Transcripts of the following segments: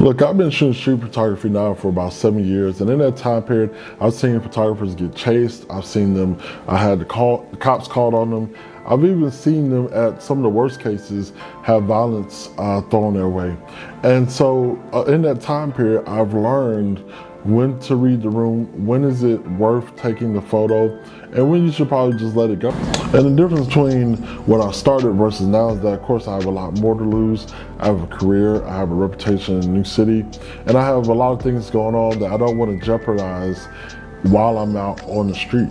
Look, I've been shooting street photography now for about 7 years, and in that time period, I've seen photographers get chased. I've seen them, I had the cops called on them. I've even seen them, at some of the worst cases, have violence thrown their way. And so in that time period, I've learned when to read the room, when is it worth taking the photo, and when you should probably just let it go. And the difference between when I started versus now is that, of course, I have a lot more to lose. I have a career, I have a reputation in a new city, and I have a lot of things going on that I don't want to jeopardize while I'm out on the street.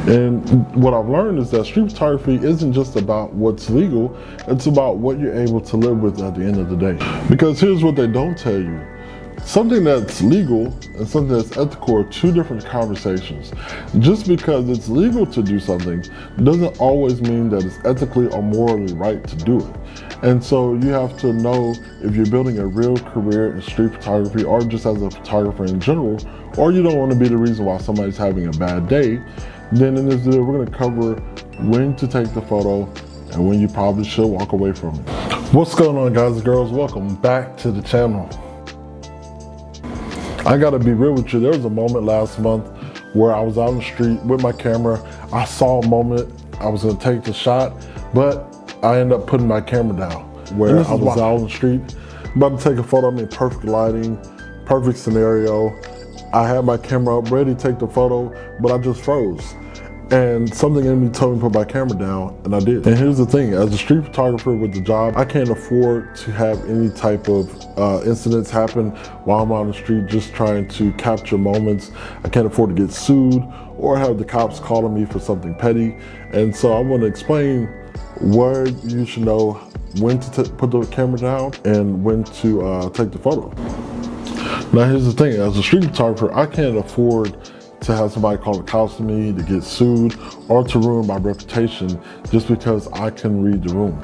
And what I've learned is that street photography isn't just about what's legal, it's about what you're able to live with at the end of the day. Because here's what they don't tell you. Something that's legal and something that's ethical are two different conversations. Just because it's legal to do something doesn't always mean that it's ethically or morally right to do it. And so you have to know if you're building a real career in street photography or just as a photographer in general, or you don't want to be the reason why somebody's having a bad day, then in this video we're going to cover when to take the photo and when you probably should walk away from it. What's going on, guys and girls? Welcome back to the channel. I gotta be real with you, there was a moment last month where I was out on the street with my camera. I saw a moment, I was gonna take the shot, but I ended up putting my camera down. Where I was out on the street, about to take a photo. I'm in perfect lighting, perfect scenario. I had my camera up, ready to take the photo, but I just froze. And something in me told me to put my camera down, and I did. And here's the thing, as a street photographer with the job, I can't afford to have any type of incidents happen while I'm on the street just trying to capture moments. I can't afford to get sued or have the cops calling me for something petty. And so I want to explain where you should know when to put the camera down and when to take the photo. Now here's the thing, as a street photographer, I can't afford to have somebody call the cops to me, to get sued, or to ruin my reputation just because I can read the room.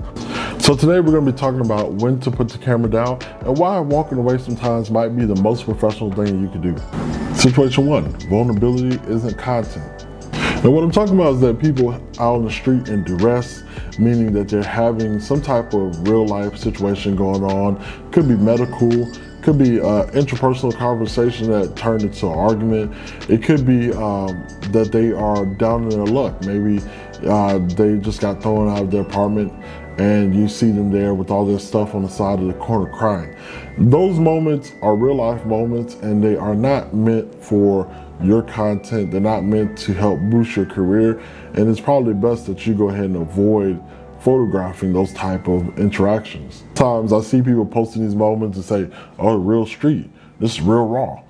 So today we're going to be talking about when to put the camera down and why walking away sometimes might be the most professional thing you can do. Situation 1, vulnerability isn't content. And what I'm talking about is that people out on the street in duress, meaning that they're having some type of real life situation going on, could be medical, could be interpersonal conversation that turned into an argument. It could be that they are down in their luck. Maybe they just got thrown out of their apartment and you see them there with all their stuff on the side of the corner crying. Those moments are real life moments, and they are not meant for your content. They're not meant to help boost your career, and it's probably best that you go ahead and avoid photographing those type of interactions. Sometimes I see people posting these moments and say, oh, real street, this is real raw.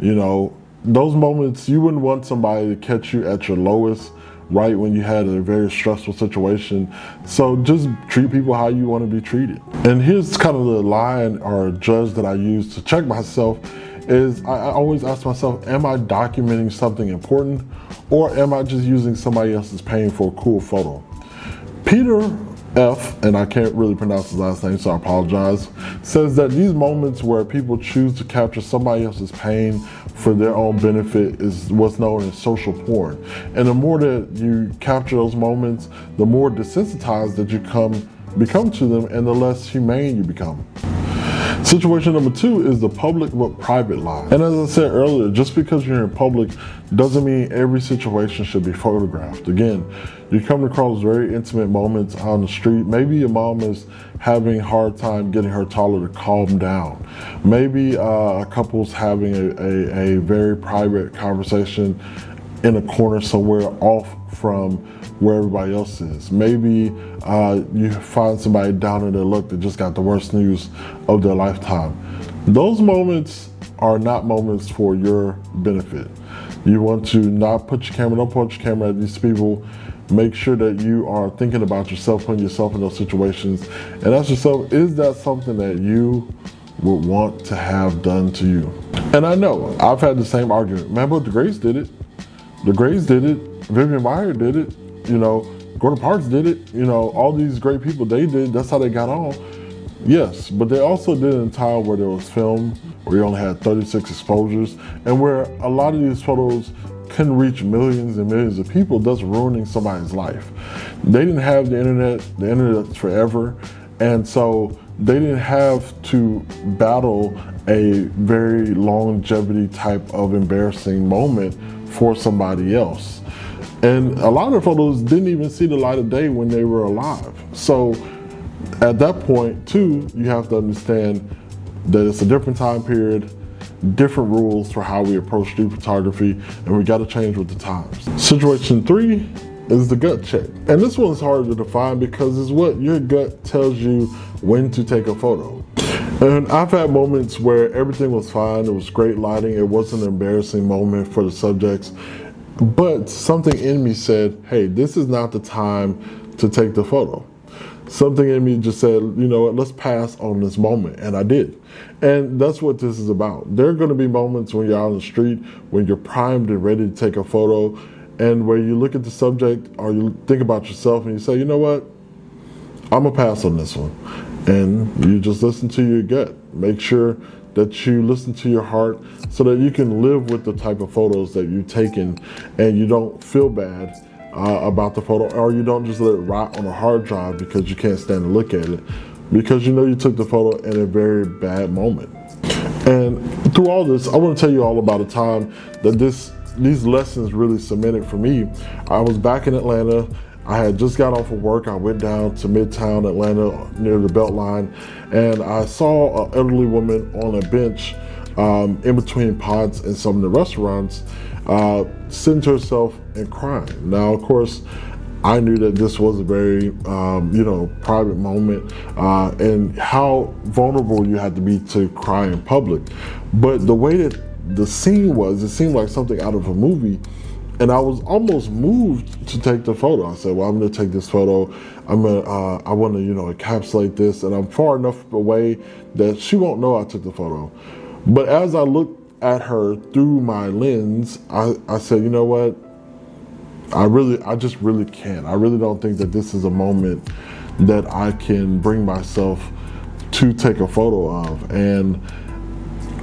You know, those moments, you wouldn't want somebody to catch you at your lowest, right when you had a very stressful situation. So just treat people how you want to be treated. And here's kind of the line or judge that I use to check myself is I always ask myself, am I documenting something important, or am I just using somebody else's pain for a cool photo? Peter F., and I can't really pronounce his last name, so I apologize, says that these moments where people choose to capture somebody else's pain for their own benefit is what's known as social porn. And the more that you capture those moments, the more desensitized that you become to them, and the less humane you become. Situation number 2 is the public but private line. And as I said earlier, just because you're in public doesn't mean every situation should be photographed. Again, you come across very intimate moments on the street. Maybe your mom is having a hard time getting her toddler to calm down. Maybe a couple's having a very private conversation in a corner somewhere off from where everybody else is. Maybe you find somebody down in their luck that just got the worst news of their lifetime. Those moments are not moments for your benefit. You want to not put your camera, don't point your camera at these people. Make sure that you are thinking about yourself, putting yourself in those situations, and ask yourself, is that something that you would want to have done to you? And I know, I've had the same argument. Man, but the Grays did it. The Grays did it. Vivian Meyer did it. You know, Gordon Parks did it. You know, all these great people, they did. That's how they got on. Yes, but they also did it in a time where there was film, where you only had 36 exposures, and where a lot of these photos can reach millions and millions of people, thus ruining somebody's life. They didn't have the internet's forever, and so they didn't have to battle a very longevity type of embarrassing moment for somebody else. And a lot of photos didn't even see the light of day when they were alive. So at that point too, you have to understand that it's a different time period, different rules for how we approach street photography, and we got to change with the times. Situation 3 is the gut check. And this one's hard to define because it's what your gut tells you when to take a photo. And I've had moments where everything was fine, it was great lighting, it wasn't an embarrassing moment for the subjects, but something in me said, hey, this is not the time to take the photo. Something in me just said, you know what, let's pass on this moment, and I did. And that's what this is about. There are gonna be moments when you're out on the street, when you're primed and ready to take a photo, and where you look at the subject or you think about yourself and you say, you know what, I'm gonna pass on this one. And you just listen to your gut. Make sure that you listen to your heart so that you can live with the type of photos that you've taken and you don't feel bad about the photo, or you don't just let it rot on a hard drive because you can't stand to look at it, because you know you took the photo in a very bad moment. And through all this, I want to tell you all about a time that these lessons really cemented for me. I was back in Atlanta. I had just got off of work. I went down to Midtown Atlanta near the Beltline, and I saw an elderly woman on a bench in between pods in some of the restaurants, sitting to herself and crying. Now, of course, I knew that this was a very, private moment, and how vulnerable you had to be to cry in public. But the way that the scene was, it seemed like something out of a movie, and I was almost moved to take the photo. I said, well, I'm gonna take this photo. I want to, encapsulate this, and I'm far enough away that she won't know I took the photo. But as I looked at her through my lens, I said, you know what? I just really can't. I really don't think that this is a moment that I can bring myself to take a photo of. And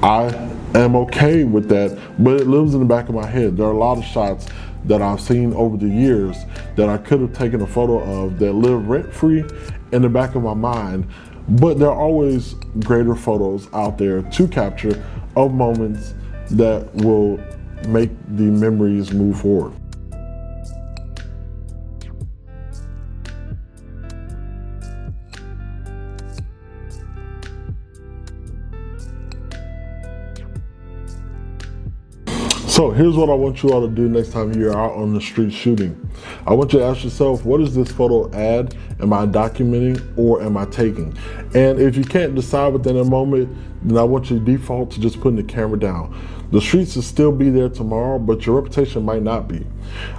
I am okay with that, but it lives in the back of my head. There are a lot of shots that I've seen over the years that I could have taken a photo of that live rent-free in the back of my mind, but there are always greater photos out there to capture of moments that will make the memories move forward. So here's what I want you all to do next time you're out on the street shooting. I want you to ask yourself, what does this photo add? Am I documenting or am I taking? And if you can't decide within a moment, then I want you to default to just putting the camera down. The streets will still be there tomorrow, but your reputation might not be.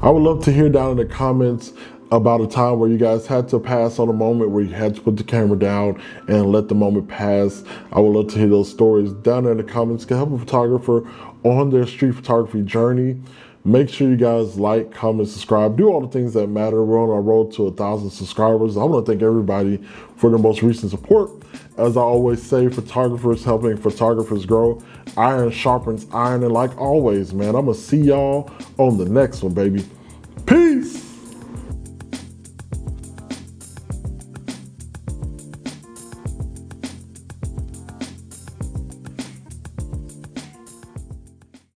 I would love to hear down in the comments about a time where you guys had to pass on a moment where you had to put the camera down and let the moment pass. I would love to hear those stories down there in the comments. Can help a photographer on their street photography journey. Make sure you guys like, comment, subscribe, do all the things that matter. We're on our road to 1,000 subscribers. I want to thank everybody for their most recent support. As I always say, photographers helping photographers grow. Iron sharpens iron, and like always, man, I'm gonna see y'all on the next one, baby. Peace.